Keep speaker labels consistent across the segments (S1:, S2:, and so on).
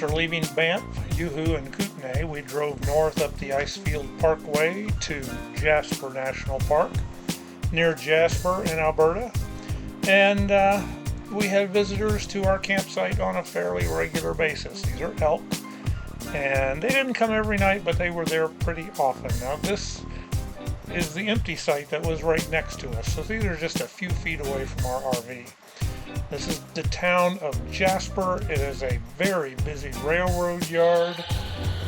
S1: After leaving Banff, Yoo-Hoo, and Kootenay, we drove north up the Icefield Parkway to Jasper National Park, near Jasper in Alberta, and we had visitors to our campsite on a fairly regular basis. These are elk, and they didn't come every night, but they were there pretty often. Now this is the empty site that was right next to us, so these are just a few feet away from our RV. This is the town of Jasper. It is a very busy railroad yard,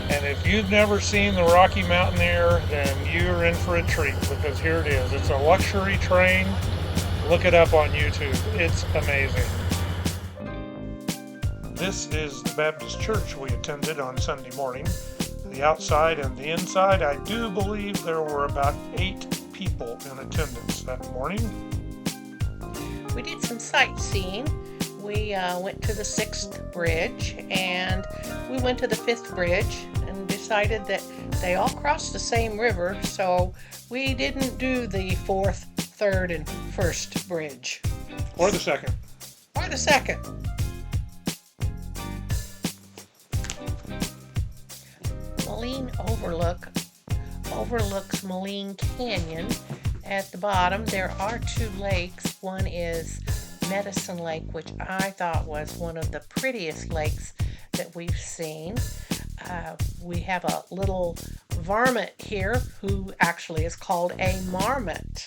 S1: and if you've never seen the Rocky Mountaineer, then you're in for a treat, because here it is. It's a luxury train. Look it up on YouTube. It's amazing. This is the Baptist church we attended on Sunday morning. The outside and the inside, I do believe there were about 8 people in attendance that morning.
S2: We did some sightseeing. We went to the 6th bridge, and we went to the 5th bridge and decided that they all crossed the same river, so we didn't do the 4th, 3rd, and 1st bridge.
S1: Or the 2nd.
S2: Or the 2nd. Moline overlooks Moline Canyon. At the bottom, there are 2 lakes. One is Medicine Lake, which I thought was one of the prettiest lakes that we've seen. We have a little varmint here who actually is called a marmot,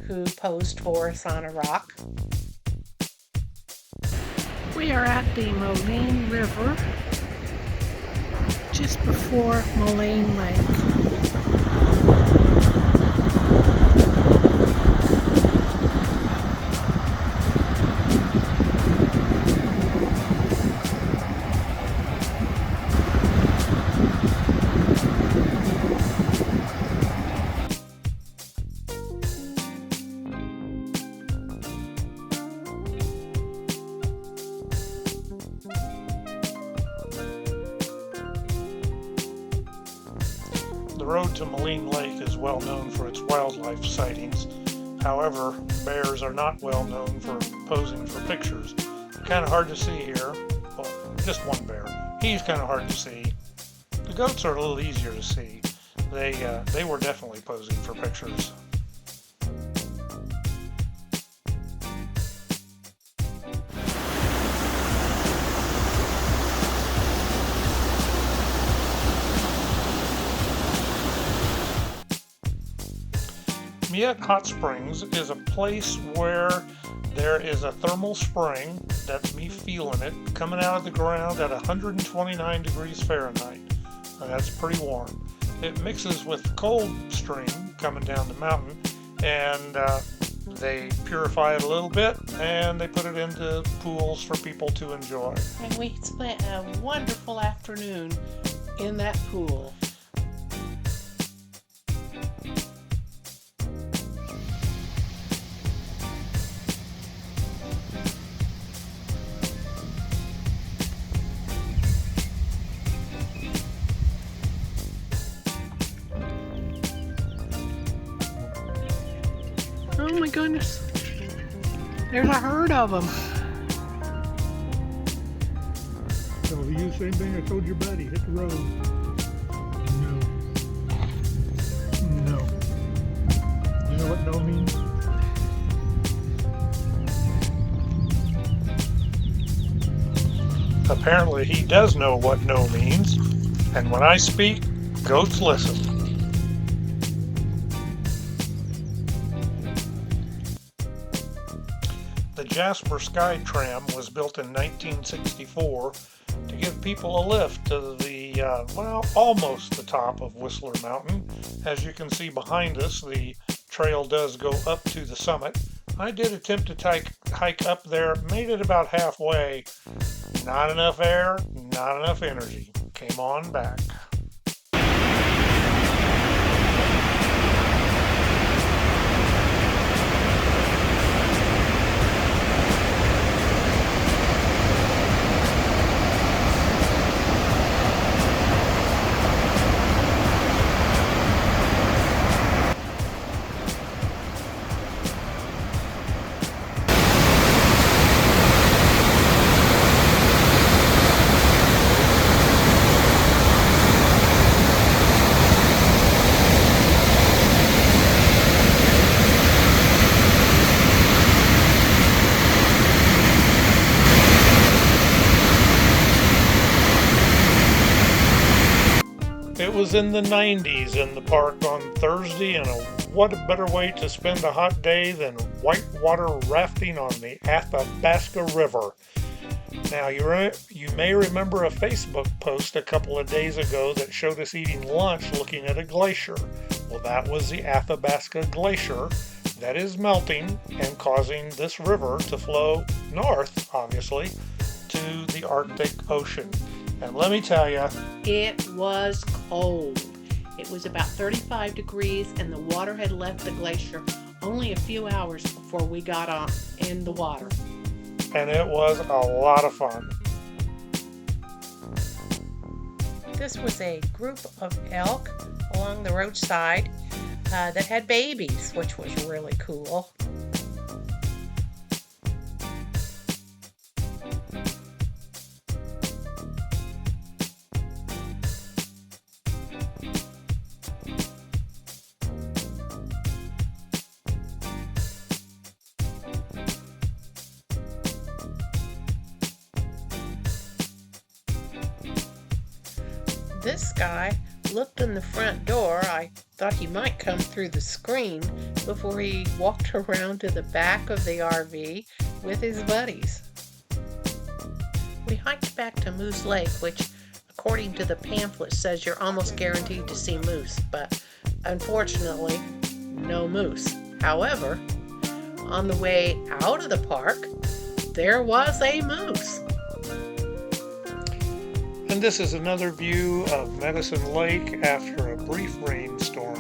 S2: who posed for us on a rock. We are at the Moline River, just before Moline Lake.
S1: The road to Moline Lake is well known for its wildlife sightings. However, bears are not well known for posing for pictures. They're kind of hard to see here. Well, just one bear. He's kind of hard to see. The goats are a little easier to see. They were definitely posing for pictures. Miette Hot Springs is a place where there is a thermal spring, that's me feeling it, coming out of the ground at 129 degrees Fahrenheit. And that's pretty warm. It mixes with cold stream coming down the mountain, and they purify it a little bit, and they put it into pools for people to enjoy.
S2: And we spent a wonderful afternoon in that pool. Oh my goodness, there's a herd of them.
S1: So you same thing I told your buddy, hit the road. No. You know what no means? Apparently he does know what no means, and when I speak, goats listen. The Jasper Sky Tram was built in 1964 to give people a lift to the, almost the top of Whistler Mountain. As you can see behind us, the trail does go up to the summit. I did attempt to hike up there, made it about halfway. Not enough air, not enough energy. Came on back. was in the 90s in the park on Thursday, and what a better way to spend a hot day than whitewater rafting on the Athabasca River. Now, you may remember a Facebook post a couple of days ago that showed us eating lunch looking at a glacier. Well, that was the Athabasca Glacier that is melting and causing this river to flow north, obviously, to the Arctic Ocean. And let me tell you,
S2: it was cold. It was about 35 degrees, and the water had left the glacier only a few hours before we got on in the water.
S1: And it was a lot of fun.
S2: This was a group of elk along the roadside that had babies, which was really cool. This guy looked in the front door. I thought he might come through the screen before he walked around to the back of the RV with his buddies. We hiked back to Moose Lake, which, according to the pamphlet, says you're almost guaranteed to see moose, but unfortunately, no moose. However, on the way out of the park, there was a moose.
S1: And this is another view of Medicine Lake after a brief rainstorm.